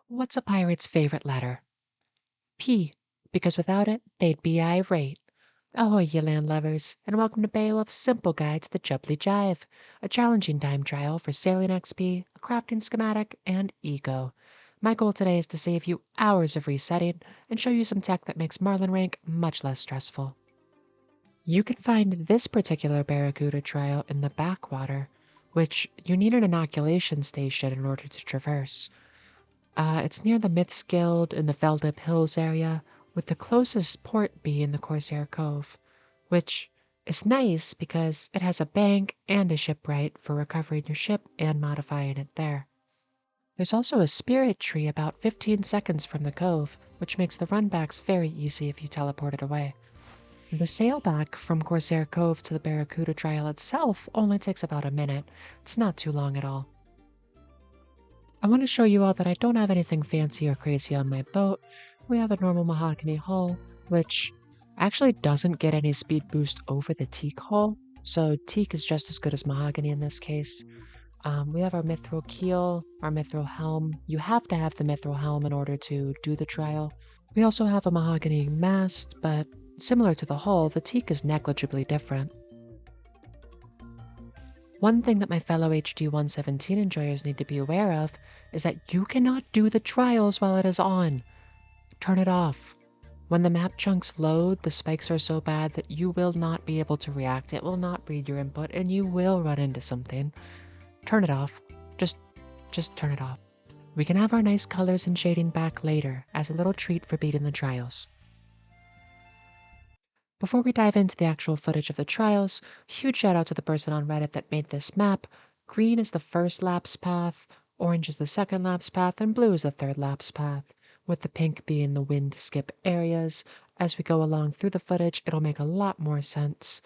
What's a pirate's favorite letter? P, because without it, they'd be irate. Ahoy, ye land lovers, and welcome to Beowulf's Simple Guide to the Jubbly Jive, a challenging time trial for sailing XP, a crafting schematic, and ego. My goal today is to save you hours of resetting and show you some tech that makes Marlin rank much less stressful. You can find this particular Barracuda trial in the backwater, which you need an inoculation station in order to traverse. It's near the Myths Guild in the Feldip Hills area, with the closest port being the Corsair Cove, which is nice because it has a bank and a shipwright for recovering your ship and modifying it there. There's also a spirit tree about 15 seconds from the cove, which makes the runbacks very easy if you teleport it away. The sailback from Corsair Cove to the Barracuda trial itself only takes about a minute. It's not too long at all. I want to show you all that I don't have anything fancy or crazy on my boat. We have a normal mahogany hull, which actually doesn't get any speed boost over the teak hull, so teak is just as good as mahogany in this case. We have our mithril keel, our mithril helm. You have to have the mithril helm in order to do the trial. We also have a mahogany mast, but similar to the hull, the teak is negligibly different. One thing that my fellow HD 117 enjoyers need to be aware of is that you cannot do the trials while it is on. Turn it off. When the map chunks load, the spikes are so bad that you will not be able to react. It will not read your input and you will run into something. Turn it off. Just turn it off. We can have our nice colors and shading back later as a little treat for beating the trials. Before we dive into the actual footage of the trials, huge shout out to the person on Reddit that made this map. Green is the first lapse path, orange is the second lapse path, and blue is the third lapse path, with the pink being the wind skip areas. As we go along through the footage, it'll make a lot more sense.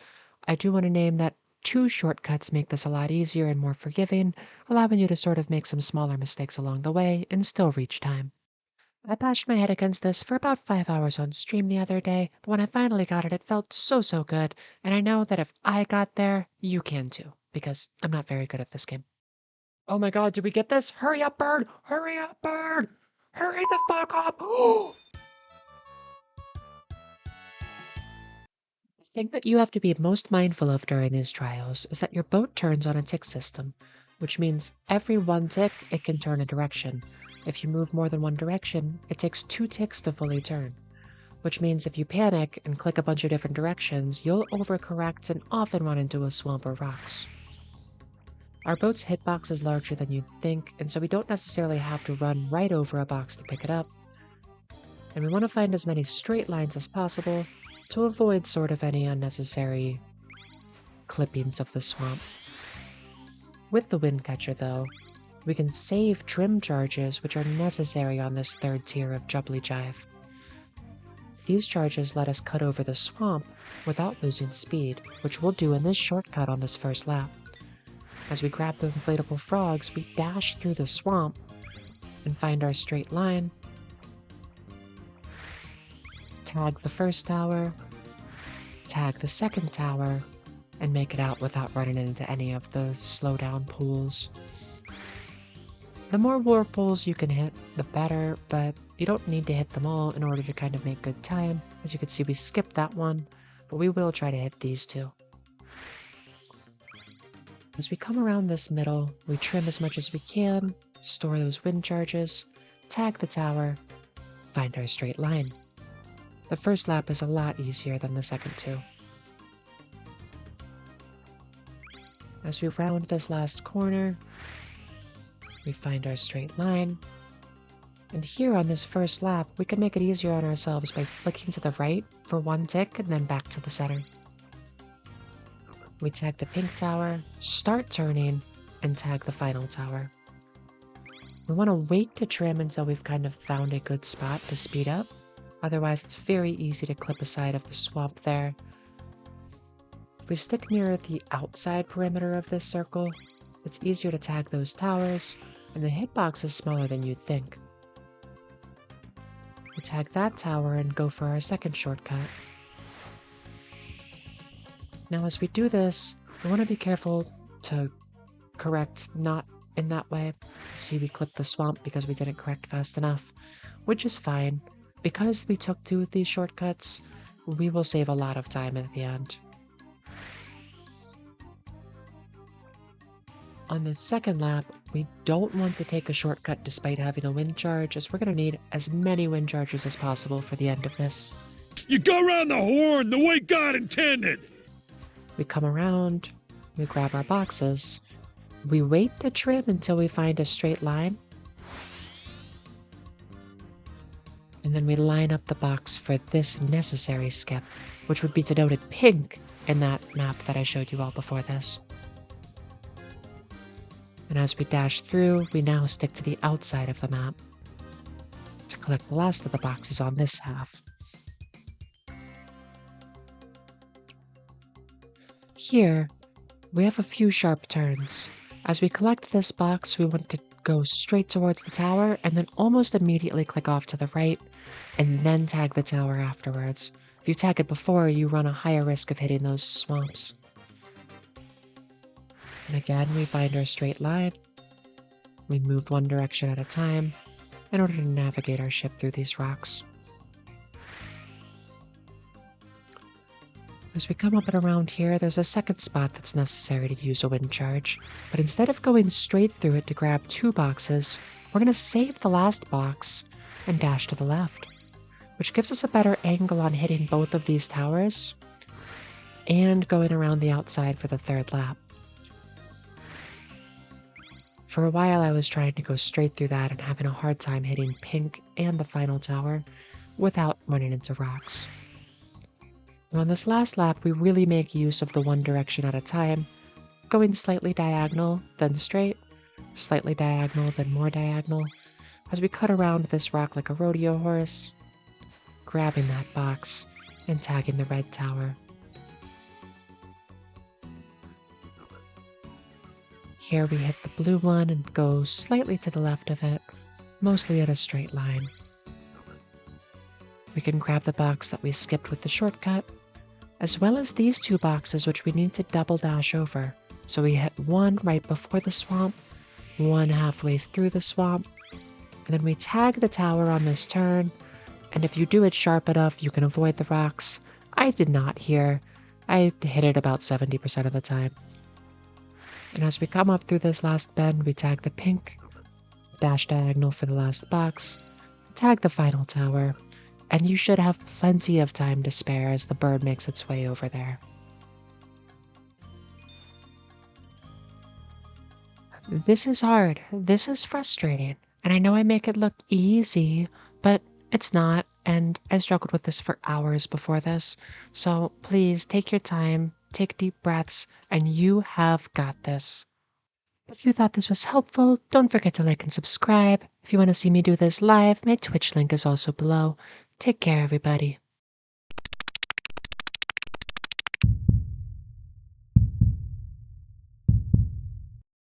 I do want to name that 2 shortcuts make this a lot easier and more forgiving, allowing you to sort of make some smaller mistakes along the way and still reach time. I bashed my head against this for about 5 hours on stream the other day, but when I finally got it, it felt so good, and I know that if I got there, you can too, because I'm not very good at this game. Oh my god, did we get this? Hurry up, bird! Hurry up, bird! Hurry the fuck up! The thing that you have to be most mindful of during these trials is that your boat turns on a tick system, which means every 1 tick, it can turn a direction. If you move more than 1 direction, it takes 2 ticks to fully turn, which means if you panic and click a bunch of different directions, you'll overcorrect and often run into a swamp or rocks. Our boat's hitbox is larger than you'd think, and so we don't necessarily have to run right over a box to pick it up. And we want to find as many straight lines as possible to avoid sort of any unnecessary clippings of the swamp. With the wind catcher though, we can save trim charges which are necessary on this 3rd tier of Jubbly Jive. These charges let us cut over the swamp without losing speed, which we'll do in this shortcut on this first lap. As we grab the inflatable frogs, we dash through the swamp and find our straight line, tag the first tower, tag the second tower, and make it out without running into any of the slowdown pools. The more whirlpools you can hit, the better, but you don't need to hit them all in order to kind of make good time. As you can see, we skipped that one, but we will try to hit these 2. As we come around this middle, we trim as much as we can, store those wind charges, tag the tower, find our straight line. The first lap is a lot easier than the second 2. As we round this last corner, we find our straight line, and here on this first lap, we can make it easier on ourselves by flicking to the right for 1 tick and then back to the center. We tag the pink tower, start turning, and tag the final tower. We want to wait to trim until we've kind of found a good spot to speed up, otherwise it's very easy to clip a side of the swamp there. If we stick near the outside perimeter of this circle, it's easier to tag those towers, and the hitbox is smaller than you'd think. We tag that tower and go for our second shortcut. Now as we do this, we want to be careful to correct not in that way. See, we clipped the swamp because we didn't correct fast enough, which is fine. Because we took two of these shortcuts, we will save a lot of time at the end. On the second lap, we don't want to take a shortcut despite having a wind charge, as we're going to need as many wind charges as possible for the end of this. You go around the horn the way God intended! We come around, we grab our boxes, we wait to trim until we find a straight line, and then we line up the box for this necessary skip, which would be denoted pink in that map that I showed you all before this. And as we dash through, we now stick to the outside of the map to collect the last of the boxes on this half. Here, we have a few sharp turns. As we collect this box, we want to go straight towards the tower and then almost immediately click off to the right and then tag the tower afterwards. If you tag it before, you run a higher risk of hitting those swamps. And again, we find our straight line. We move one direction at a time in order to navigate our ship through these rocks. As we come up and around here, there's a second spot that's necessary to use a wind charge, but instead of going straight through it to grab two boxes, we're going to save the last box and dash to the left, which gives us a better angle on hitting both of these towers and going around the outside for the third lap. For a while I was trying to go straight through that and having a hard time hitting pink and the final tower without running into rocks. And on this last lap, we really make use of the one direction at a time, going slightly diagonal, then straight, slightly diagonal, then more diagonal, as we cut around this rock like a rodeo horse, grabbing that box and tagging the red tower. Here we hit the blue one and go slightly to the left of it, mostly in a straight line. We can grab the box that we skipped with the shortcut, as well as these two boxes which we need to double dash over. So we hit one right before the swamp, one halfway through the swamp, and then we tag the tower on this turn, and if you do it sharp enough, you can avoid the rocks. I did not here. I hit it about 70% of the time. And as we come up through this last bend, we tag the pink, dash diagonal for the last box, tag the final tower, and you should have plenty of time to spare as the bird makes its way over there. This is hard, this is frustrating, and I know I make it look easy, but it's not, and I struggled with this for hours before this, so please take your time, take deep breaths, and you have got this. If you thought this was helpful, don't forget to like and subscribe. If you want to see me do this live, my Twitch link is also below. Take care, everybody.